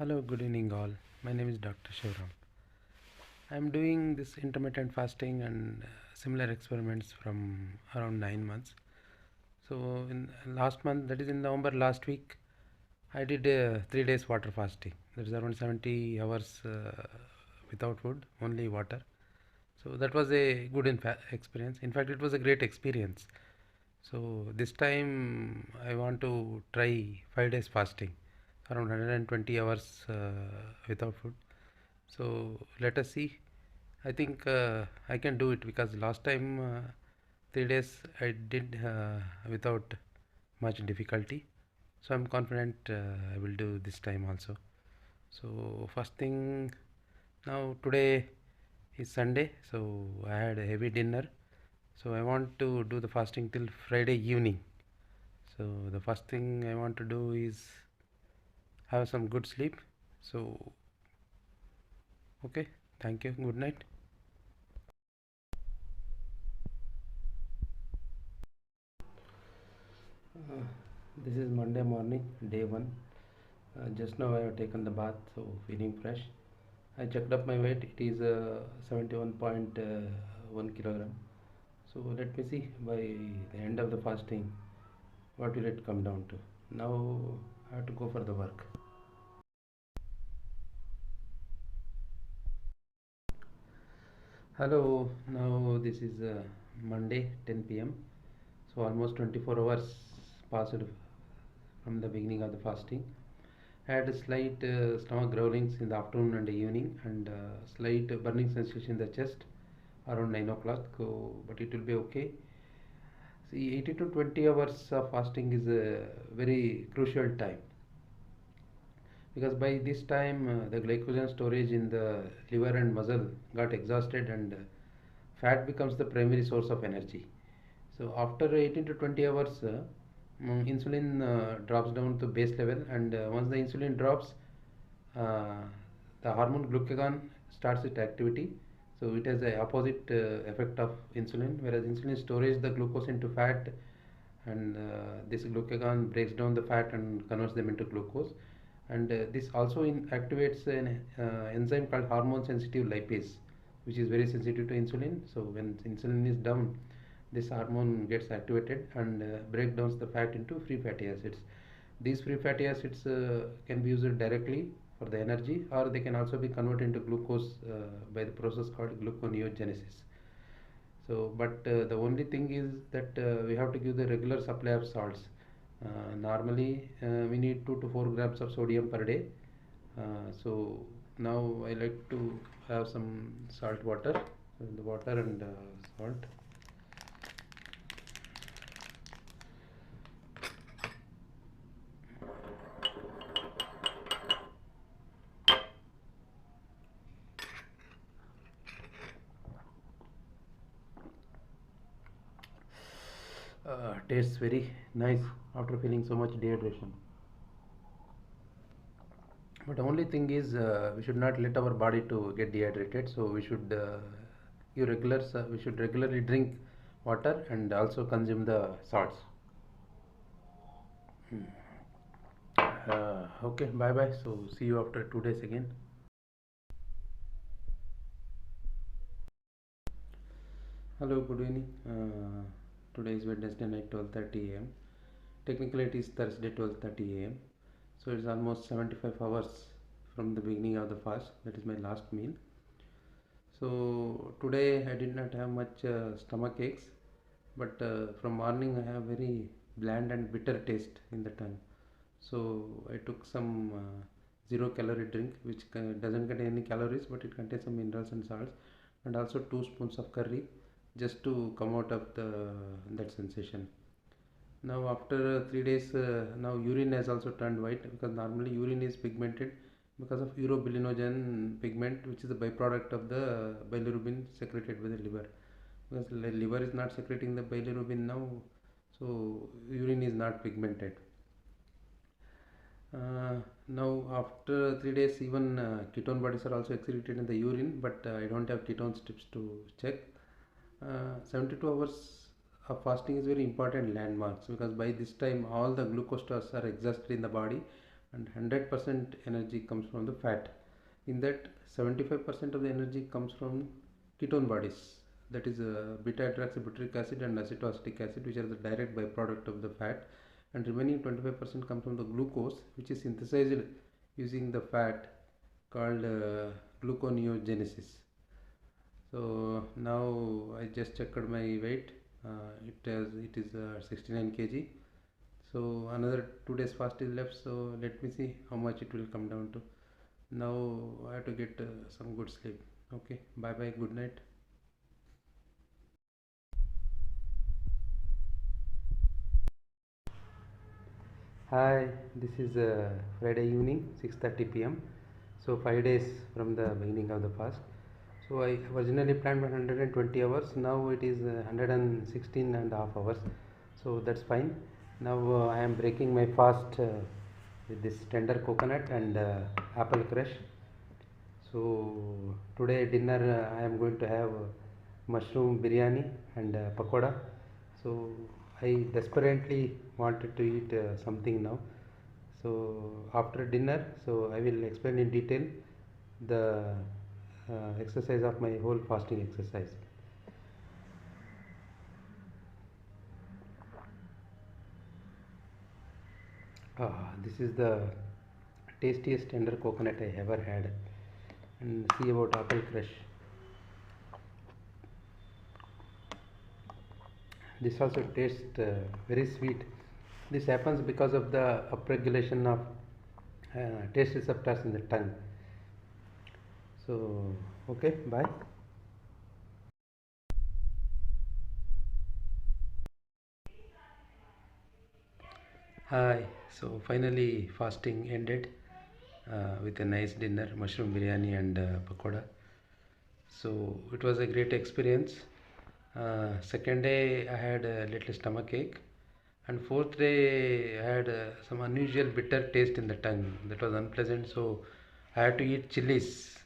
Hello, good evening, all. My name is Dr. Shivram. I am doing this intermittent fasting and similar experiments from around 9 months. So, in last month, that is in November last week, I did 3 days water fasting. That is around 70 hours without food, only water. So, that was a good experience. In fact, it was a great experience. So, this time I want to try 5 days fasting, around 120 hours without food. So let us see. I think I can do it because last time 3 days I did without much difficulty. So I'm confident I will do this time also. So first thing, now today is Sunday, so I had a heavy dinner. So I want to do the fasting till Friday evening. So the first thing I want to do is have some good sleep. So okay, thank you. Good night. Uh, this is Monday morning, day one. Just now I have taken the bath, so feeling fresh. I checked up my weight, it is 71.1 kilogram. So let me see by the end of the fasting what will it come down to. Now I have to go for the work. Hello, now this is Monday 10 p.m. So almost 24 hours passed from the beginning of the fasting. I had a slight stomach growlings in the afternoon and the evening, and slight burning sensation in the chest around 9 o'clock. So, but it will be okay. See, 80 to 20 hours of fasting is a very crucial time because by this time the glycogen storage in the liver and muscle got exhausted, and fat becomes the primary source of energy. So after 18 to 20 hours, insulin drops down to base level, and once the insulin drops, uh, the hormone glucagon starts its activity. So it has the opposite effect of insulin, whereas insulin stores the glucose into fat, and this glucagon breaks down the fat and converts them into glucose. And this also activates an enzyme called hormone sensitive lipase, which is very sensitive to insulin. So when insulin is down, this hormone gets activated and break down the fat into free fatty acids. These free fatty acids can be used directly for the energy, or they can also be converted into glucose by the process called gluconeogenesis. So, but the only thing is that we have to give the regular supply of salts. Normally, we need 2 to 4 grams of sodium per day. So now I like to have some salt water, the water and salt. Tastes very nice after feeling so much dehydration. But the only thing is we should not let our body to get dehydrated. So we should we should regularly drink water and also consume the salts. Hmm. Okay, bye bye. So see you after 2 days again. Hello, good evening. Today is Wednesday night, 12:30 a.m. Technically, it is Thursday, 12:30 a.m. So it's almost 75 hours from the beginning of the fast. That is my last meal. So today I did not have much stomach aches, but from morning I have very bland and bitter taste in the tongue. So I took some zero calorie drink, which doesn't contain any calories, but it contains some minerals and salts, and also 2 spoons of curry, just to come out of the that sensation. Now after 3 days, now urine has also turned white, because normally urine is pigmented because of urobilinogen pigment, which is a byproduct of the bilirubin secreted by the liver. Because the liver is not secreting the bilirubin now, so urine is not pigmented. Now after 3 days, even ketone bodies are also excreted in the urine, but I don't have ketone strips to check. 72 hours of fasting is very important landmarks, because by this time all the glucose stores are exhausted in the body, and 100% energy comes from the fat. In that, 75% of the energy comes from ketone bodies, that is beta hydroxybutyric acid and acetoacetic acid, which are the direct byproduct of the fat, and remaining 25% comes from the glucose, which is synthesized using the fat, called gluconeogenesis. So now I just checked my weight. It is 69 kg. So another 2 days fast is left. So let me see how much it will come down to. Now I have to get some good sleep. Okay. Bye bye. Good night. Hi. This is Friday evening, 6:30 p.m. So 5 days from the beginning of the fast. So I originally planned 120 hours. Now it is 116 and a half hours. So that's fine. Now I am breaking my fast with this tender coconut and apple crush. So today dinner I am going to have mushroom biryani and pakoda. So I desperately wanted to eat something now. So after dinner, so I will explain in detail the exercise of my whole fasting exercise. This is the tastiest tender coconut I ever had. And see about apple crush. This also tastes very sweet. This happens because of the upregulation of taste receptors in the tongue. So, okay, bye. Hi, so finally fasting ended with a nice dinner, mushroom biryani and pakoda. So it was a great experience. Second day I had a little stomach ache, and fourth day I had some unusual bitter taste in the tongue that was unpleasant. So I had to eat chilies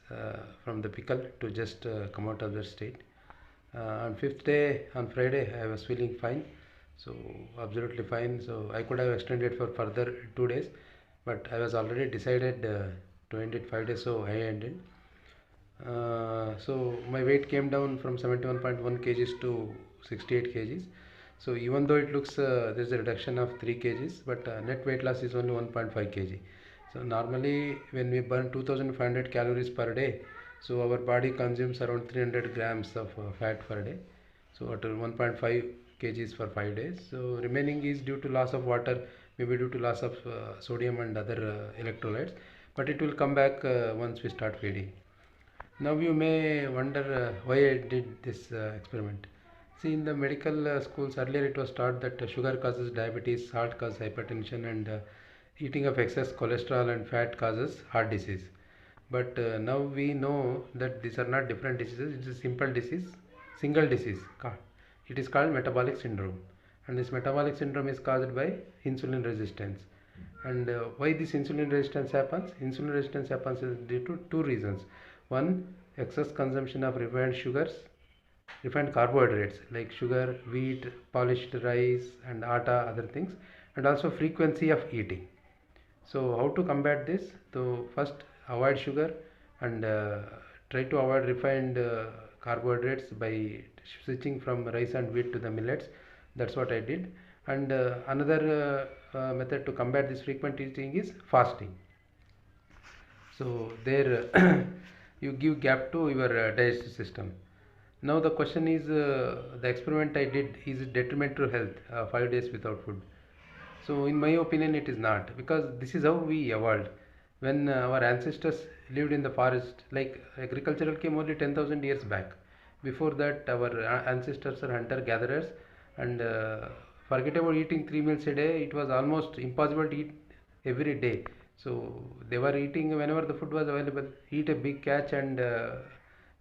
from the pickle to just come out of the state. On fifth day, on Friday, I was feeling fine, so absolutely fine. So I could have extended for further 2 days, but I was already decided to end it 5 days, so I ended. So my weight came down from 71.1 kgs to 68 kgs. So even though it looks there's a reduction of 3 kgs, but net weight loss is only 1.5 kg. So normally when we burn 2500 calories per day, so our body consumes around 300 grams of fat per day. So at 1.5 kgs for 5 days. So remaining is due to loss of water, maybe due to loss of sodium and other electrolytes. But it will come back once we start feeding. Now you may wonder why I did this experiment. See, in the medical schools earlier it was taught that sugar causes diabetes, salt causes hypertension, and eating of excess cholesterol and fat causes heart disease. But now we know that these are not different diseases. It is a simple disease, single disease. It is called metabolic syndrome, and this metabolic syndrome is caused by insulin resistance. And why this insulin resistance happens? Insulin resistance happens due to two reasons. One, excess consumption of refined sugars, refined carbohydrates like sugar, wheat, polished rice, and atta, other things, and also frequency of eating. So, how to combat this? So, first avoid sugar and try to avoid refined carbohydrates by switching from rice and wheat to the millets. That's what I did. And another method to combat this frequent eating is fasting. So there you give gap to your digestive system. Now the question is, the experiment I did, is it detrimental to health? 5 days without food. So in my opinion, it is not, because this is how we evolved. When our ancestors lived in the forest, like agricultural came only 10,000 years back. Before that, our ancestors are hunter gatherers, and forget about eating 3 meals a day. It was almost impossible to eat every day. So they were eating whenever the food was available. Eat a big catch and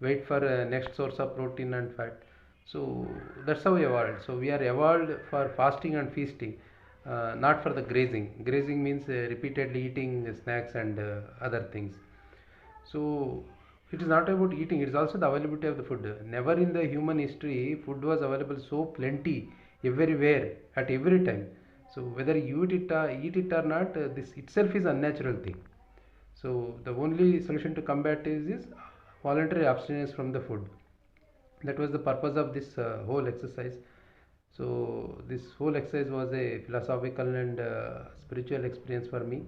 wait for next source of protein and fat. So that's how we evolved. So we are evolved for fasting and feasting, not for the grazing. Grazing means repeatedly eating snacks and other things. So it is not about eating, it is also the availability of the food. Never in the human history food was available so plenty everywhere at every time. So whether you eat it or not, this itself is unnatural thing. So the only solution to combat is voluntary abstinence from the food. That was the purpose of this whole exercise. So this whole exercise was a philosophical and spiritual experience for me.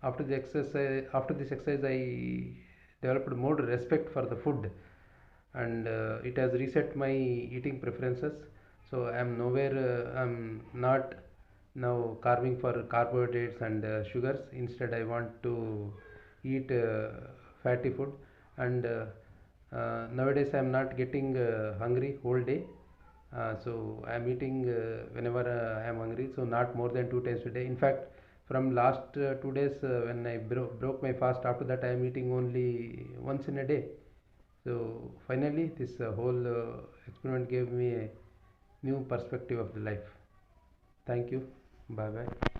After this exercise, I developed more respect for the food, and it has reset my eating preferences. So I'm not now carving for carbohydrates and sugars. Instead, I want to eat fatty food, and nowadays I'm not getting hungry whole day. So I'm eating whenever I am hungry, so not more than two times a day. In fact, from last 2 days when I broke my fast, after that I am eating only once in a day. So finally, this whole experiment gave me a new perspective of the life. Thank you. Bye bye.